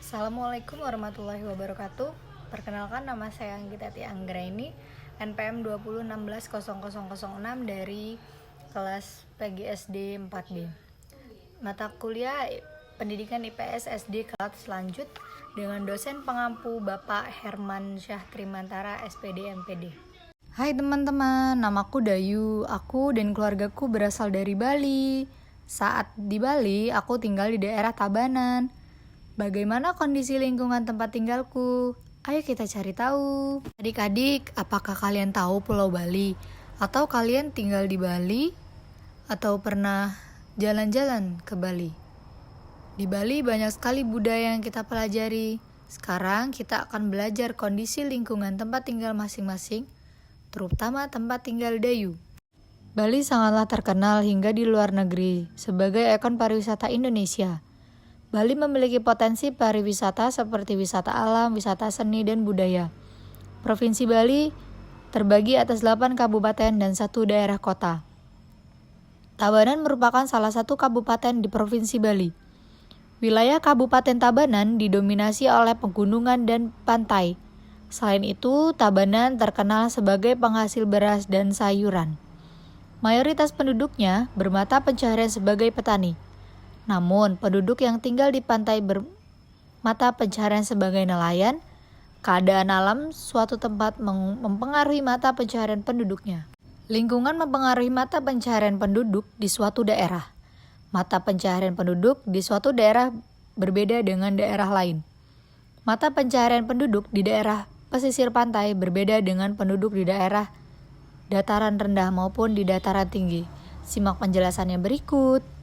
Assalamualaikum warahmatullahi wabarakatuh. Perkenalkan, nama saya Anggita Anggraini, NPM 20160006 dari kelas PGSD 4B. Mata kuliah Pendidikan IPS SD kelas lanjut dengan dosen pengampu Bapak Herman Syah Trimantara SPD MPD. Hai teman-teman, namaku Dayu. Aku dan keluargaku berasal dari Bali. Saat di Bali, aku tinggal di daerah Tabanan. Bagaimana kondisi lingkungan tempat tinggalku? Ayo kita cari tahu. Adik-adik, apakah kalian tahu Pulau Bali? Atau kalian tinggal di Bali? Atau pernah jalan-jalan ke Bali? Di Bali banyak sekali budaya yang kita pelajari. Sekarang kita akan belajar kondisi lingkungan tempat tinggal masing-masing, terutama tempat tinggal Dayu. Bali sangatlah terkenal hingga di luar negeri sebagai ikon pariwisata Indonesia. Bali memiliki potensi pariwisata seperti wisata alam, wisata seni, dan budaya. Provinsi Bali terbagi atas 8 kabupaten dan 1 daerah kota. Tabanan merupakan salah satu kabupaten di Provinsi Bali. Wilayah Kabupaten Tabanan didominasi oleh pegunungan dan pantai. Selain itu, Tabanan terkenal sebagai penghasil beras dan sayuran. Mayoritas penduduknya bermata pencaharian sebagai petani. Namun, penduduk yang tinggal di pantai bermata pencaharian sebagai nelayan. Keadaan alam suatu tempat mempengaruhi mata pencaharian penduduknya. Lingkungan mempengaruhi mata pencaharian penduduk di suatu daerah. Mata pencaharian penduduk di suatu daerah berbeda dengan daerah lain. Mata pencaharian penduduk di daerah pesisir pantai berbeda dengan penduduk di daerah dataran rendah maupun di dataran tinggi. Simak penjelasannya berikut.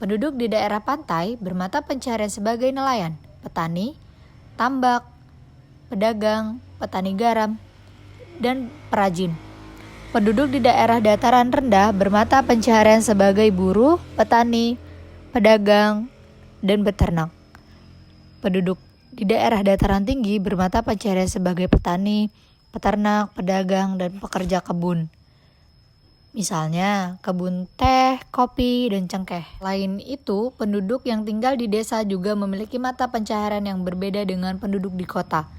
Penduduk di daerah pantai bermata pencaharian sebagai nelayan, petani, tambak, pedagang, petani garam, dan perajin. Penduduk di daerah dataran rendah bermata pencaharian sebagai buruh, petani, pedagang, dan beternak. Penduduk di daerah dataran tinggi bermata pencaharian sebagai petani, peternak, pedagang, dan pekerja kebun. Misalnya, kebun teh, kopi, dan cengkeh. Selain itu, penduduk yang tinggal di desa juga memiliki mata pencaharian yang berbeda dengan penduduk di kota.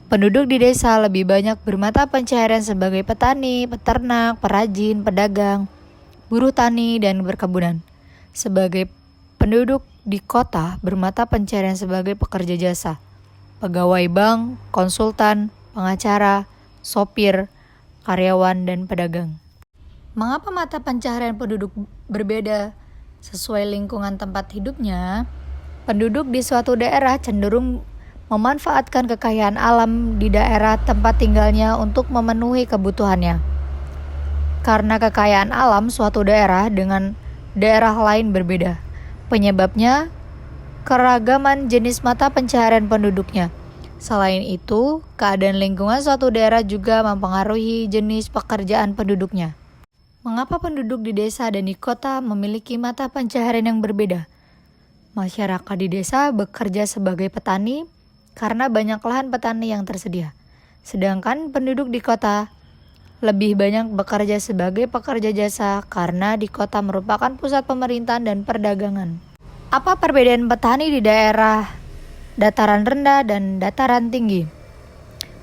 Penduduk di desa lebih banyak bermata pencaharian sebagai petani, peternak, perajin, pedagang, buruh tani, dan berkebunan. Sebagai penduduk di kota bermata pencaharian sebagai pekerja jasa, pegawai bank, konsultan, pengacara, sopir, karyawan, dan pedagang. Mengapa mata pencaharian penduduk berbeda sesuai lingkungan tempat hidupnya? Penduduk di suatu daerah cenderung memanfaatkan kekayaan alam di daerah tempat tinggalnya untuk memenuhi kebutuhannya. Karena kekayaan alam suatu daerah dengan daerah lain berbeda. Penyebabnya keragaman jenis mata pencaharian penduduknya. Selain itu, keadaan lingkungan suatu daerah juga mempengaruhi jenis pekerjaan penduduknya. Mengapa penduduk di desa dan di kota memiliki mata pencaharian yang berbeda? Masyarakat di desa bekerja sebagai petani karena banyak lahan petani yang tersedia. Sedangkan penduduk di kota lebih banyak bekerja sebagai pekerja jasa karena di kota merupakan pusat pemerintahan dan perdagangan. Apa perbedaan petani di daerah dataran rendah dan dataran tinggi?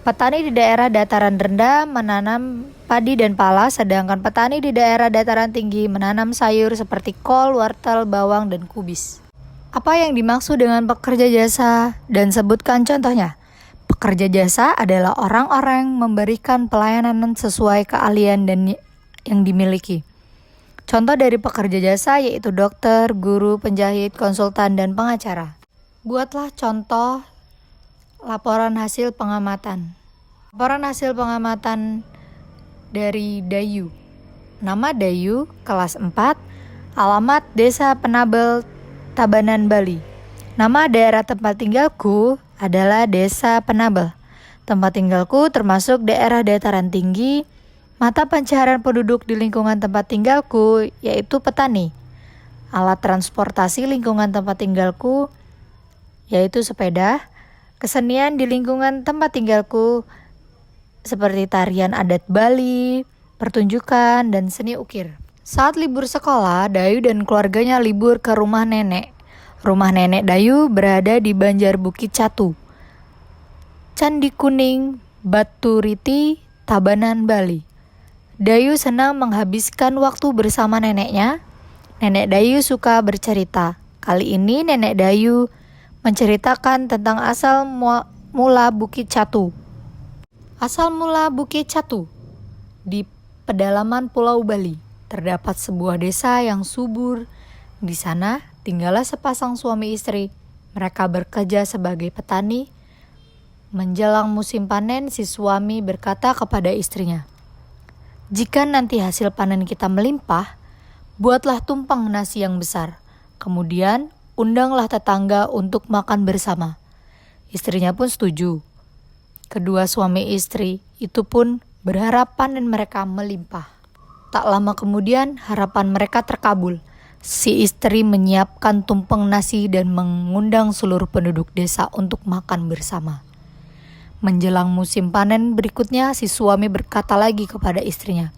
Petani di daerah dataran rendah menanam padi dan pala, sedangkan petani di daerah dataran tinggi menanam sayur seperti kol, wortel, bawang, dan kubis. Apa yang dimaksud dengan pekerja jasa dan sebutkan contohnya? Pekerja jasa adalah orang-orang yang memberikan pelayanan sesuai keahlian dan yang dimiliki. Contoh dari pekerja jasa yaitu dokter, guru, penjahit, konsultan, dan pengacara. Buatlah contoh laporan hasil pengamatan. Laporan hasil pengamatan dari Dayu. Nama Dayu, kelas 4, alamat Desa Penabel, Tabanan, Bali. Nama daerah tempat tinggalku adalah Desa Penabel. Tempat tinggalku termasuk daerah dataran tinggi. Mata pencaharian penduduk di lingkungan tempat tinggalku yaitu petani. Alat transportasi lingkungan tempat tinggalku yaitu sepeda. Kesenian di lingkungan tempat tinggalku seperti tarian adat Bali, pertunjukan, dan seni ukir. Saat libur sekolah, Dayu dan keluarganya libur ke rumah nenek. Rumah Nenek Dayu berada di Banjar Bukit Catu, Candi Kuning, Batu Riti, Tabanan, Bali. Dayu senang menghabiskan waktu bersama neneknya. Nenek Dayu suka bercerita. Kali ini Nenek Dayu menceritakan tentang asal mula Bukit Catu. Asal mula Bukit Catu. Di pedalaman Pulau Bali, terdapat sebuah desa yang subur. Di sana tinggallah sepasang suami istri. Mereka bekerja sebagai petani. Menjelang musim panen, si suami berkata kepada istrinya, "Jika nanti hasil panen kita melimpah, buatlah tumpeng nasi yang besar. Kemudian undanglah tetangga untuk makan bersama." Istrinya pun setuju. Kedua suami istri itu pun berharap panen mereka melimpah. Tak lama kemudian harapan mereka terkabul. Si istri menyiapkan tumpeng nasi dan mengundang seluruh penduduk desa untuk makan bersama. Menjelang musim panen berikutnya, si suami berkata lagi kepada istrinya,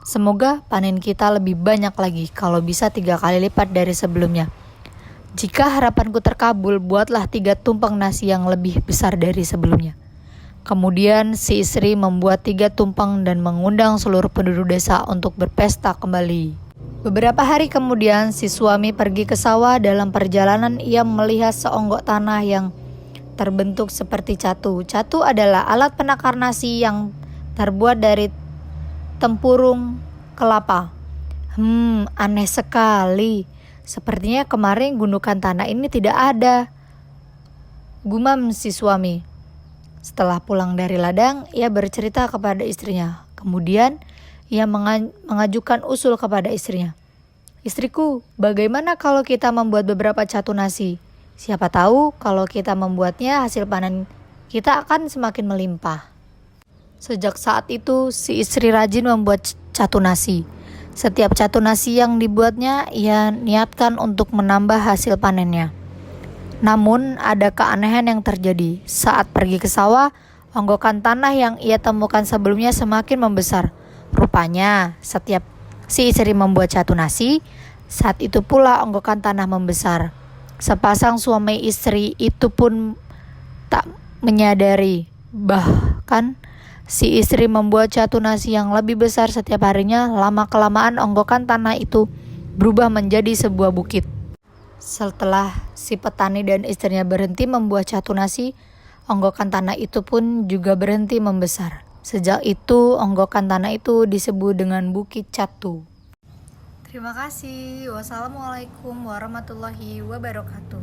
"Semoga panen kita lebih banyak lagi, kalau bisa 3 kali lipat dari sebelumnya. Jika harapanku terkabul, buatlah 3 tumpeng nasi yang lebih besar dari sebelumnya." Kemudian si istri membuat 3 tumpeng dan mengundang seluruh penduduk desa untuk berpesta kembali. Beberapa hari kemudian si suami pergi ke sawah. Dalam perjalanan ia melihat seonggok tanah yang terbentuk seperti catu. Catu adalah alat penakar nasi yang terbuat dari tempurung kelapa. Aneh sekali. Sepertinya kemarin gundukan tanah ini tidak ada, gumam si suami. Setelah pulang dari ladang, ia bercerita kepada istrinya. Kemudian, ia mengajukan usul kepada istrinya. "Istriku, bagaimana kalau kita membuat beberapa catu nasi? Siapa tahu kalau kita membuatnya, hasil panen kita akan semakin melimpah." Sejak saat itu, si istri rajin membuat catu nasi. Setiap catu nasi yang dibuatnya, ia niatkan untuk menambah hasil panennya. Namun ada keanehan yang terjadi. Saat pergi ke sawah, onggokan tanah yang ia temukan sebelumnya semakin membesar. Rupanya setiap si istri membuat catu nasi, saat itu pula onggokan tanah membesar. Sepasang suami istri itu pun tak menyadari. Bahkan si istri membuat catu nasi yang lebih besar setiap harinya. Lama-kelamaan onggokan tanah itu berubah menjadi sebuah bukit. Setelah si petani dan istrinya berhenti membuat catu nasi, onggokan tanah itu pun juga berhenti membesar. Sejak itu, onggokan tanah itu disebut dengan Bukit Catu. Terima kasih. Wassalamualaikum warahmatullahi wabarakatuh.